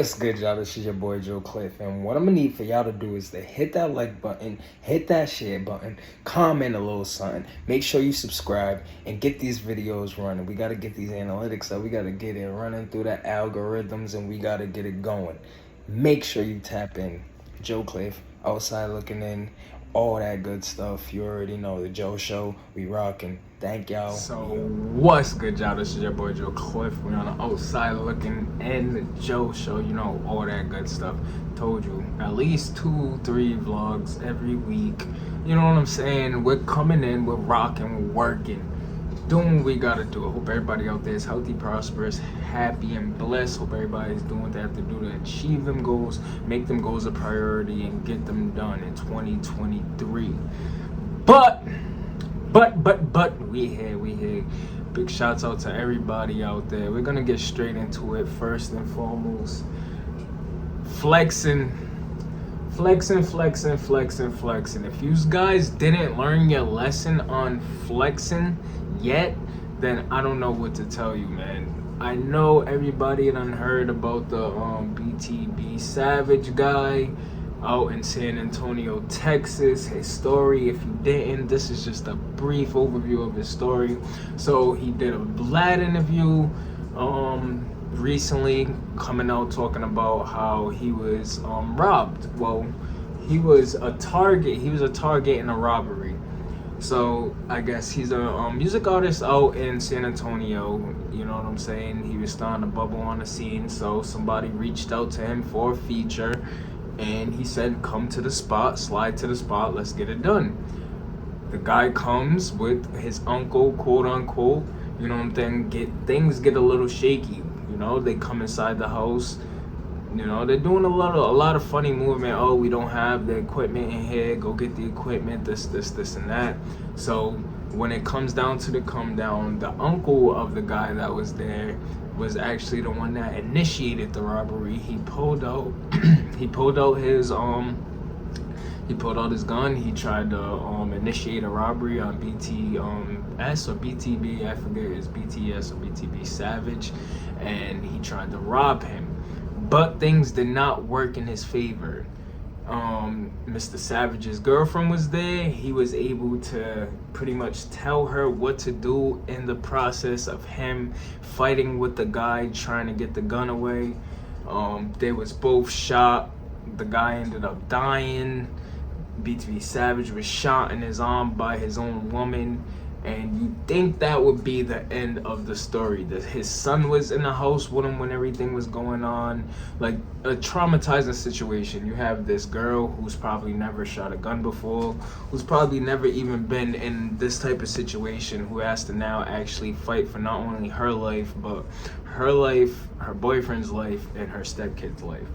What's good, y'all? This is your boy Joe Cliff, and what I'm gonna need for y'all to do is to hit that like button, hit that share button, comment a little something, make sure you subscribe, and get these videos running. We gotta get these analytics up, we gotta get it running through the algorithms, and we gotta get it going. Make sure you tap in. Joe Cliff, outside looking in, all that good stuff. You already know the Joe Show. We rocking. Thank y'all. So what's good, y'all? This is your boy Joe Cliff. We're on the outside looking in, the Joe Show. You know, all that good stuff. Told you, at least 2-3 vlogs every week. You know what I'm saying? We're coming in, we're rocking, we're working, doing what we gotta do. I hope everybody out there is healthy, prosperous, happy, and blessed. Hope everybody's doing what they have to do to achieve them goals, make them goals a priority, and get them done in 2023. But we here. Big shouts out to everybody out there. We're gonna get straight into it. First and foremost, flexing. If you guys didn't learn your lesson on flexing yet, then I don't know what to tell you, man. I know everybody done heard about the BTB Savage guy out in San Antonio, Texas. His story, if you didn't, this is just a brief overview of his story. So he did a Vlad interview recently, coming out talking about how he was robbed. Well, he was a target in a robbery. So I guess he's a music artist out in San Antonio, you know what I'm saying? He was starting to bubble on the scene, so somebody reached out to him for a feature, and he said, come to the spot, slide to the spot, let's get it done. The guy comes with his uncle, quote unquote, you know what I'm saying? Things get a little shaky, you know? They come inside the house, you know, they're doing a lot of funny movement. Oh, we don't have the equipment in here, go get the equipment, this and that. So when it comes down to the come down, the uncle of the guy that was there was actually the one that initiated the robbery. He pulled out he pulled out his gun. He tried to initiate a robbery on BTS or BTB, I forget, it's BTS or BTB Savage, and he tried to rob him. But things did not work in his favor. Mr. Savage's girlfriend was there. He was able to pretty much tell her what to do in the process of him fighting with the guy trying to get the gun away. They was both shot. The guy ended up dying. BTB Savage was shot in his arm by his own woman. And you think that would be the end of the story, that his son was in the house with him when everything was going on. Like a traumatizing situation. You have this girl who's probably never shot a gun before, who's probably never even been in this type of situation, who has to now actually fight for not only her life, but her life, her boyfriend's life, and her stepkid's life.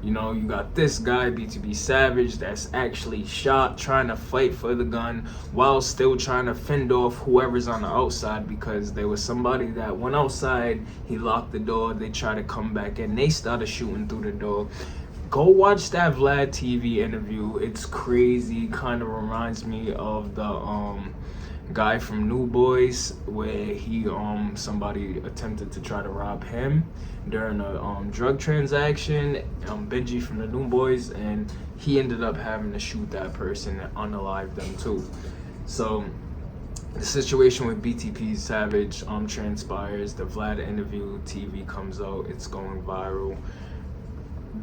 You know, you got this guy, BTB Savage, that's actually shot, trying to fight for the gun while still trying to fend off whoever's on the outside, because there was somebody that went outside, he locked the door, they tried to come back in, they started shooting through the door. Go watch that Vlad TV interview. It's crazy. Kind of reminds me of the guy from New Boys, where he somebody attempted to try to rob him during a drug transaction, Benji from the New Boys, and he ended up having to shoot that person and unalive them too. So the situation with BTB Savage transpires. The Vlad interview TV comes out, it's going viral.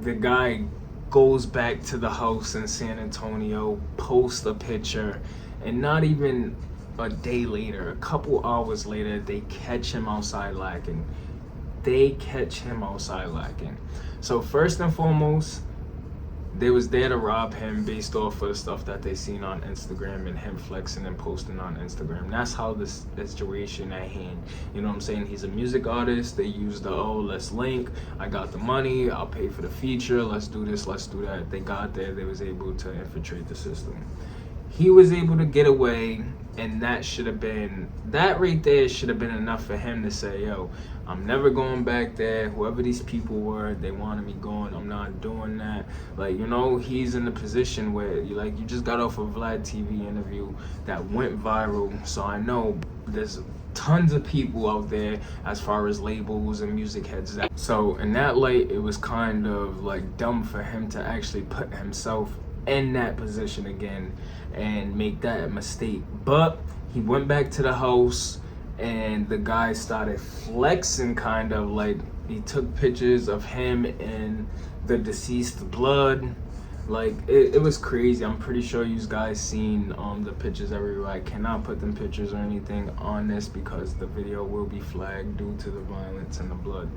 The guy goes back to the house in San Antonio, posts a picture, and not even a day later, a couple hours later, they catch him outside lacking. So first and foremost, they was there to rob him based off of the stuff that they seen on Instagram and him flexing and posting on Instagram. That's how this situation at hand. You know what I'm saying? He's a music artist. They used the, let's link. I got the money. I'll pay for the feature. Let's do this. Let's do that. They got there. They was able to infiltrate the system. He was able to get away, and that right there should have been enough for him to say, yo, I'm never going back there. Whoever these people were, they wanted me going. I'm not doing that. Like, you know, he's in the position where you just got off a Vlad TV interview that went viral. So I know there's tons of people out there as far as labels and music heads. So in that light, it was kind of like dumb for him to actually put himself in that position again and make that mistake. But he went back to the house and the guy started flexing, kind of like he took pictures of him and the deceased blood. Like it was crazy. I'm pretty sure you guys seen the pictures everywhere. I cannot put them pictures or anything on this because the video will be flagged due to the violence and the blood.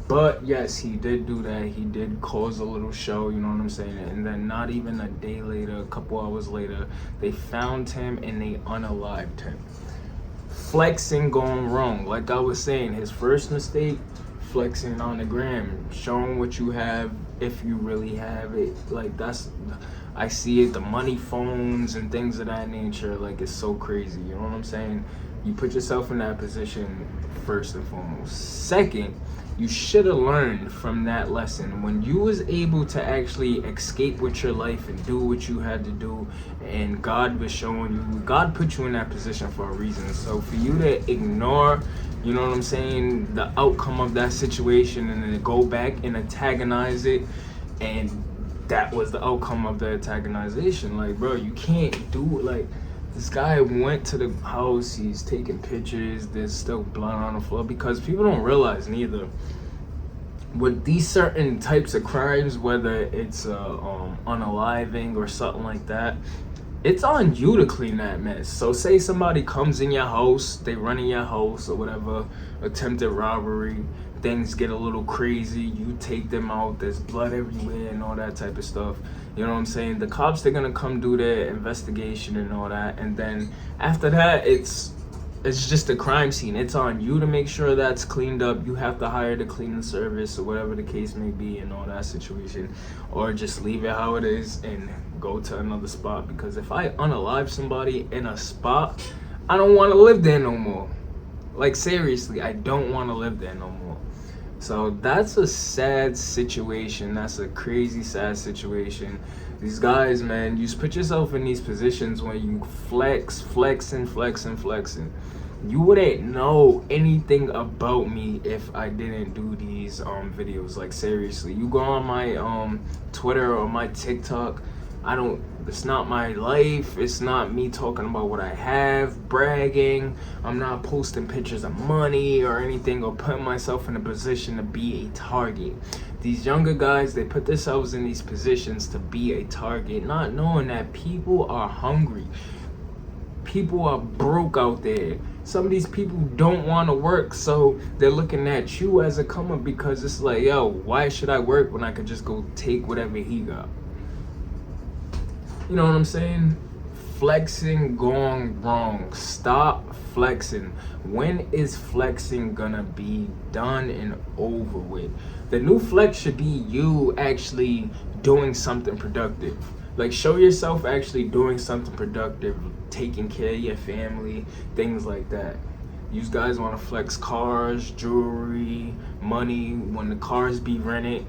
But yes, he did do that. He did cause a little show, you know what I'm saying? And then not even a day later, a couple hours later, they found him and they unalived him. Flexing going wrong. Like I was saying, his first mistake, flexing on the gram, showing what you have if you really have it. Like that's, I see it, the money phones and things of that nature. Like it's so crazy, you know what I'm saying? You put yourself in that position first and foremost. Second, you should have learned from that lesson when you was able to actually escape with your life and do what you had to do, and God was showing you, God put you in that position for a reason. So for you to ignore, you know what I'm saying, the outcome of that situation and then go back and antagonize it, and that was the outcome of the antagonization. Like, bro, you can't do it. Like, this guy went to the house, he's taking pictures, there's still blood on the floor, because people don't realize neither. With these certain types of crimes, whether it's unaliving or something like that, it's on you to clean that mess. So say somebody comes in your house, they run in your house or whatever, attempted robbery, things get a little crazy, you take them out, there's blood everywhere and all that type of stuff. You know what I'm saying? The cops, they're gonna come do their investigation and all that, and then after that, it's just a crime scene. It's on you to make sure that's cleaned up. You have to hire the cleaning service or whatever the case may be in all that situation, or just leave it how it is and go to another spot. Because if I unalive somebody in a spot, I don't want to live there no more. Like seriously, I don't want to live there no more. So that's a sad situation. That's a crazy sad situation. These guys, man, you put yourself in these positions when you flexing. You wouldn't know anything about me if I didn't do these videos. Like seriously, you go on my Twitter or my TikTok, it's not my life. It's not me talking about what I have, bragging. I'm not posting pictures of money or anything, or putting myself in a position to be a target. These younger guys, they put themselves in these positions to be a target, not knowing that people are hungry. People are broke out there. Some of these people don't want to work, so they're looking at you as a come up, because it's like, yo, why should I work when I could just go take whatever he got? You know what I'm saying? Flexing going wrong. Stop flexing. When is flexing gonna be done and over with? The new flex should be you actually doing something productive. Like, show yourself actually doing something productive, taking care of your family, things like that. You guys want to flex cars, jewelry, money. When the cars be rented,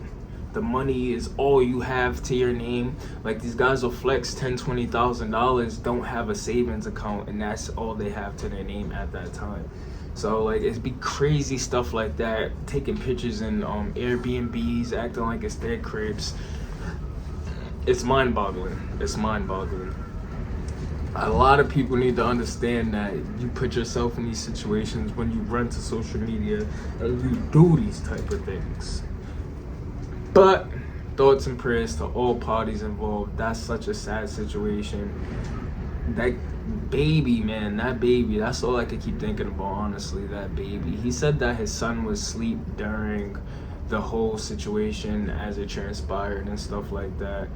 the money is all you have to your name. Like, these guys will flex $10,000, $20,000, don't have a savings account, and that's all they have to their name at that time. So like, it's be crazy stuff like that, taking pictures in Airbnbs, acting like it's their cribs. It's mind-boggling. It's mind-boggling. A lot of people need to understand that you put yourself in these situations when you run to social media and you do these type of things. But thoughts and prayers to all parties involved. That's such a sad situation. That baby, man, that baby, that's all I could keep thinking about, honestly, that baby. He said that his son was asleep during the whole situation as it transpired and stuff like that.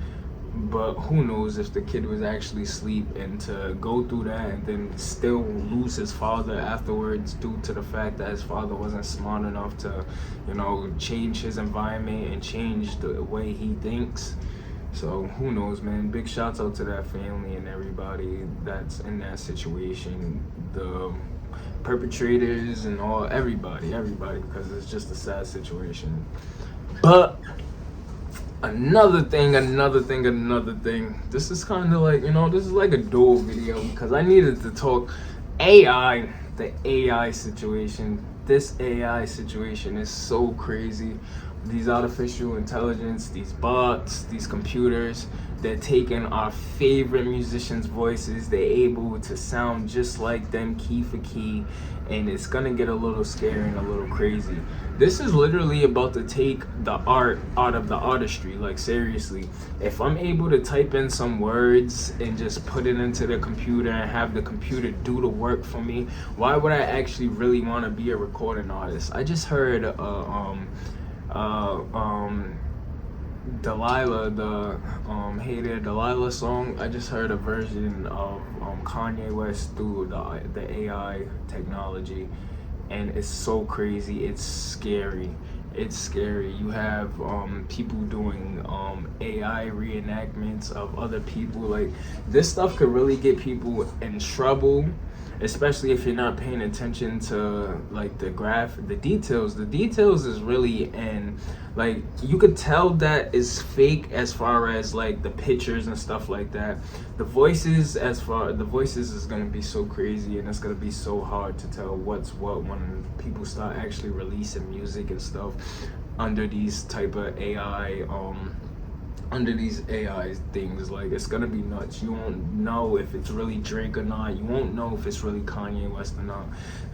But who knows if the kid was actually asleep, and to go through that and then still lose his father afterwards due to the fact that his father wasn't smart enough to, you know, change his environment and change the way he thinks. So who knows, man. Big shouts out to that family and everybody that's in that situation, the perpetrators and all, everybody, because it's just a sad situation. But another thing. This is kind of like, you know, this is like a dual video, because I needed to talk AI the AI situation. This AI situation is so crazy. These artificial intelligence, these bots, these computers, they're taking our favorite musicians' voices. They're able to sound just like them, key for key, and it's gonna get a little scary and a little crazy. This is literally about to take the art out of the artistry. Like, seriously, if I'm able to type in some words and just put it into the computer and have the computer do the work for me, why would I actually really want to be a recording artist? I just heard Delilah, the Hey There Delilah song. I just heard a version of Kanye West through the AI technology, and it's so crazy. It's scary. It's scary. You have people doing AI reenactments of other people. Like, this stuff could really get people in trouble, especially if you're not paying attention to like the details. The details is really in, like, you could tell that is fake as far as like the pictures and stuff like that. The voices is gonna be so crazy, and it's gonna be so hard to tell what's what when people start actually releasing music and stuff under these type of AI under these AI things. Like, it's gonna be nuts. You won't know if it's really Drake or not. You won't know if it's really Kanye West or not.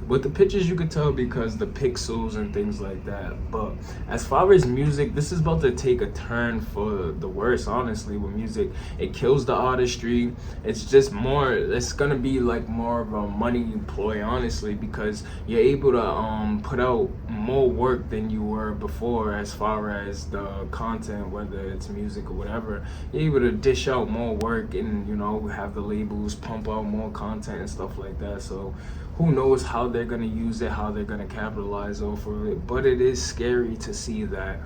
With the pictures, you could tell because the pixels and things like that. But as far as music, this is about to take a turn for the worse, honestly. With music, it kills the artistry. It's just more, it's gonna be like more of a money ploy, honestly, because you're able to put out more work than you were before. As far as the content, whether it's music or whatever, you're able to dish out more work and, you know, have the labels pump out more content and stuff like that. So who knows how they're gonna use it, how they're gonna capitalize off of it. But it is scary to see that,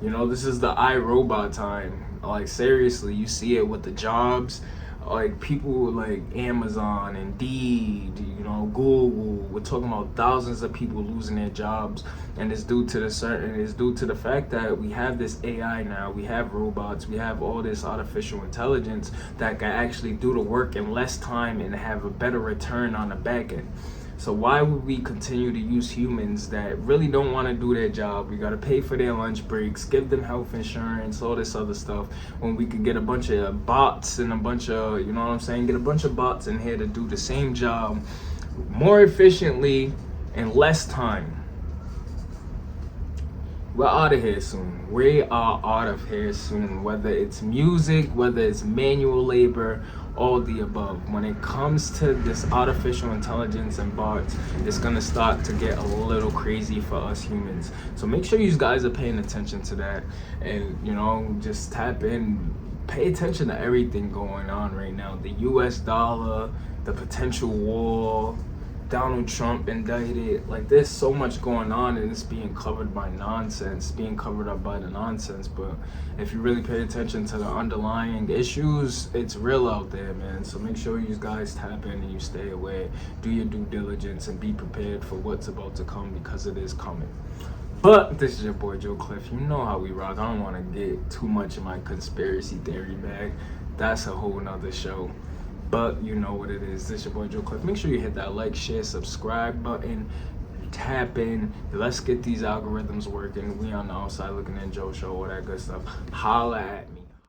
you know, this is the iRobot time. Like, seriously, you see it with the jobs. Like, people like Amazon, Indeed, you know, Google, we're talking about thousands of people losing their jobs, and it's due to the fact that we have this AI now, we have robots, we have all this artificial intelligence that can actually do the work in less time and have a better return on the back end. So why would we continue to use humans that really don't want to do their job? We got to pay for their lunch breaks, give them health insurance, all this other stuff, when we could get a bunch of bots and a bunch of, you know what I'm saying, get a bunch of bots in here to do the same job more efficiently in less time. We're out of here soon. We are out of here soon. Whether it's music, whether it's manual labor, all the above. When it comes to this artificial intelligence and bots, it's gonna start to get a little crazy for us humans. So make sure you guys are paying attention to that, and, you know, just tap in, pay attention to everything going on right now. The US dollar, the potential war, Donald Trump indicted. Like, there's so much going on, and it's being covered by nonsense, being covered up by the nonsense. But if you really pay attention to the underlying issues, it's real out there, man. So make sure you guys tap in and you stay away, do your due diligence, and be prepared for what's about to come, because it is coming. But this is your boy Joe Cliff. You know how we rock. I don't want to get too much in my conspiracy theory bag. That's a whole nother show. But you know what it is. This is your boy Joe Cliff. Make sure you hit that like, share, subscribe button. Tap in. Let's get these algorithms working. We on the outside looking in Joe Show, all that good stuff. Holla at me.